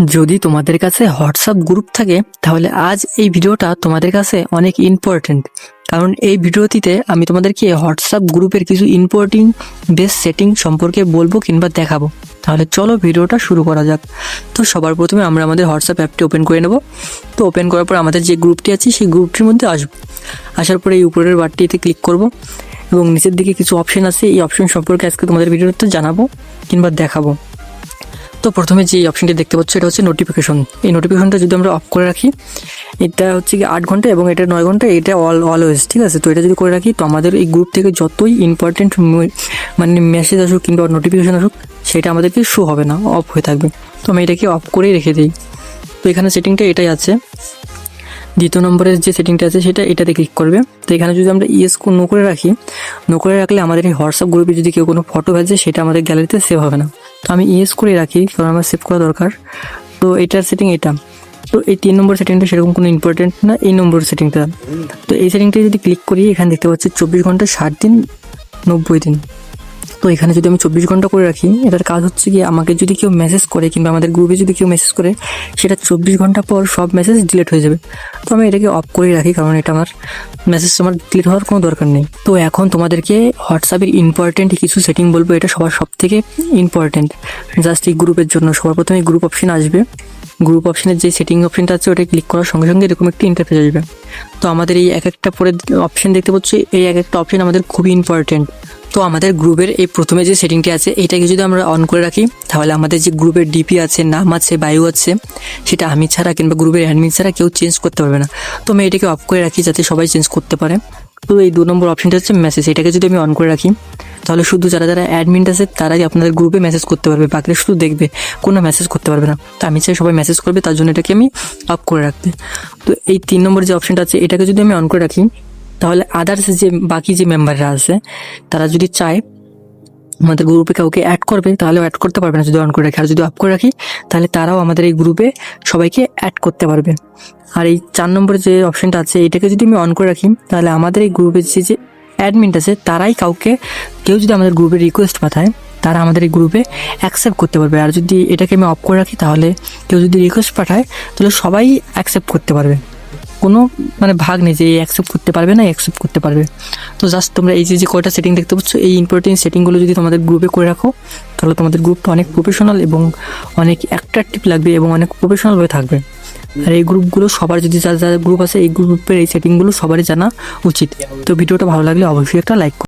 যদি তোমাদের কাছে হোয়াটসঅ্যাপ গ্রুপ থাকে তাহলে আজ এই ভিডিওটা তোমাদের কাছে অনেক ইম্পর্টেন্ট। কারণ এই ভিডিওটিতে আমি তোমাদেরকে হোয়াটসঅ্যাপ গ্রুপের কিছু ইম্পর্টেন্ট বেস সেটিং সম্পর্কে বলবো কিংবা দেখাবো। তাহলে চলো ভিডিওটা শুরু করা যাক। তো সবার প্রথমে আমরা আমাদের হোয়াটসঅ্যাপ অ্যাপটি ওপেন করে নেব। তো ওপেন করার পর আমাদের যে গ্রুপটি আছে সেই গ্রুপটির মধ্যে আসবো। আসার পরে এই উপরের বারটিতে ক্লিক করব এবং নিচের দিকে কিছু অপশন আছে, এই অপশন সম্পর্কে আজকে তোমাদের ভিডিওতে জানাবো কিংবা দেখাবো। তো প্রথমে যে অপশনটি দেখতে পাচ্ছ এটা হচ্ছে নোটিফিকেশন। এই নোটিফিকেশনটা যদি আমরা অফ করে রাখি, এটা হচ্ছে কি 8 ঘন্টা এবং এটা 9 ঘন্টা, এটা অলওয়েজ, ঠিক আছে। তো এটা যদি করে রাখি তো আমাদের এই গ্রুপ থেকে যতই ইম্পর্টেন্ট মানে মেসেজ আসুক কিংবা নোটিফিকেশন আসুক সেটা আমাদেরকে শো হবে না, অফ হয়ে থাকবে। তো আমি এটাকে অফ করেই রেখে দিই। তো এখানে সেটিংটা এটাই আছে। দ্বিতীয় নম্বরের যে সেটিংটা আছে সেটা এটাতে ক্লিক করবে। তো এখানে যদি আমরা নো করে রাখি, নো করে রাখলে আমাদের এই হোয়াটসঅ্যাপ গ্রুপে যদি কেউ কোনো ফটো ভেজে সেটা আমাদের গ্যালারিতে সেভ হবে না। তো আমি করে রাখি কারণ আমার সেভ করা দরকার। তো এটার সেটিং এটা। তো এই 3 নম্বর সেটিংটা সেরকম কোনো ইম্পর্টেন্ট না, এই নম্বর সেটিংটা। তো এই সেটিংটা যদি ক্লিক করি এখানে দেখতে পাচ্ছি 24 ঘন্টা 60 দিন 90 দিন। তো এখানে যদি আমি 24 ঘন্টা করে রাখি, এটার কাজ হচ্ছে কি আমাকে যদি কেউ মেসেজ করে কিংবা আমাদের গ্রুপে যদি কেউ মেসেজ করে সেটা 24 ঘন্টা পর সব মেসেজ ডিলিট হয়ে যাবে। তো আমি এটাকে অফ করে রাখি কারণ এটা আমার মেসেজ আমার ডিলিট হওয়ার কোনো দরকার নেই। তো এখন তোমাদেরকে হোয়াটসঅ্যাপের ইম্পর্টেন্ট কিছু সেটিং বলবো, এটা সব থেকে ইম্পর্টেন্ট জাস্ট এই গ্রুপের জন্য। সবার প্রথমে গ্রুপ অপশন আসবে। গ্রুপ অপশনের যে সেটিং অপশনটা আছে ওটা ক্লিক করার সঙ্গে সঙ্গে এরকম একটি ইন্টারফেস আসবে। তো আমাদের এই এক একটা পরে অপশন দেখতে পাচ্ছি, এই এক একটা অপশন আমাদের খুবই ইম্পর্টেন্ট। তো আমাদের গ্রুপের এই প্রথমে যে সেটিংটি আছে এটাকে যদি আমরা অন করে রাখি তাহলে আমাদের যে গ্রুপের ডিপি আছে, নাম আছে, বায়ো আছে, সেটা আমি ছাড়া কিংবা গ্রুপের অ্যাডমিন ছাড়া কেউ চেঞ্জ করতে পারবে না। তো আমি এটাকে অফ করে রাখি যাতে সবাই চেঞ্জ করতে পারে। তো এই 2 নম্বর অপশনটা হচ্ছে মেসেজ, এটাকে যদি আমি অন করে রাখি তাহলে শুধু যারা যারা অ্যাডমিন আছে তারাই আপনাদের গ্রুপে মেসেজ করতে পারবে, বাকিরা শুধু দেখবে, কোনো মেসেজ করতে পারবে না। তো আমি চাই সবাই মেসেজ করবে, তার জন্য এটাকে আমি অফ করে রাখতে। তো এই 3 নম্বর যে অপশনটা আছে এটাকে যদি আমি অন করে রাখি তাহলে আদার্স যে বাকি যে মেম্বাররা আছে তারা যদি চায় আমাদের গ্রুপে কাউকে অ্যাড করবে তাহলেও অ্যাড করতে পারবে না যদি অন করে রাখি। আর যদি অফ করে রাখি তাহলে তারাও আমাদের এই গ্রুপে সবাইকে অ্যাড করতে পারবে। আর এই 4 নম্বরে যে অপশনটা আছে এটাকে যদি আমি অন করে রাখি তাহলে আমাদের এই গ্রুপে যে অ্যাডমিন আছে তারাই কেউ যদি আমাদের গ্রুপে রিকোয়েস্ট পাঠায় তারা আমাদের এই গ্রুপে অ্যাকসেপ্ট করতে পারবে। আর যদি এটাকে আমি অফ করে রাখি তাহলে কেউ যদি রিকোয়েস্ট পাঠায় তাহলে সবাই অ্যাকসেপ্ট করতে পারবে, কোনো ভাগ নেই যে অ্যাকসেপ্ট করতে পারবে না অ্যাকসেপ্ট করতে পারবে। তো জাস্ট তোমরা এই যে কয়টা সেটিং দেখতে পাচ্ছ এই ইম্পর্টেন্ট সেটিংগুলো যদি তোমাদের গ্রুপে করে রাখো তাহলে তোমাদের গ্রুপটা অনেক প্রফেশনাল এবং অনেক অ্যাট্রাকটিভ লাগবে এবং অনেক প্রফেশনালভাবে থাকবে। আর এই গ্রুপগুলো সবার যদি যারা যারা গ্রুপ আছে এই গ্রুপের এই সেটিংগুলো সবারই জানা উচিত। তো ভিডিওটা ভালো লাগলে অবশ্যই একটা লাইক করো।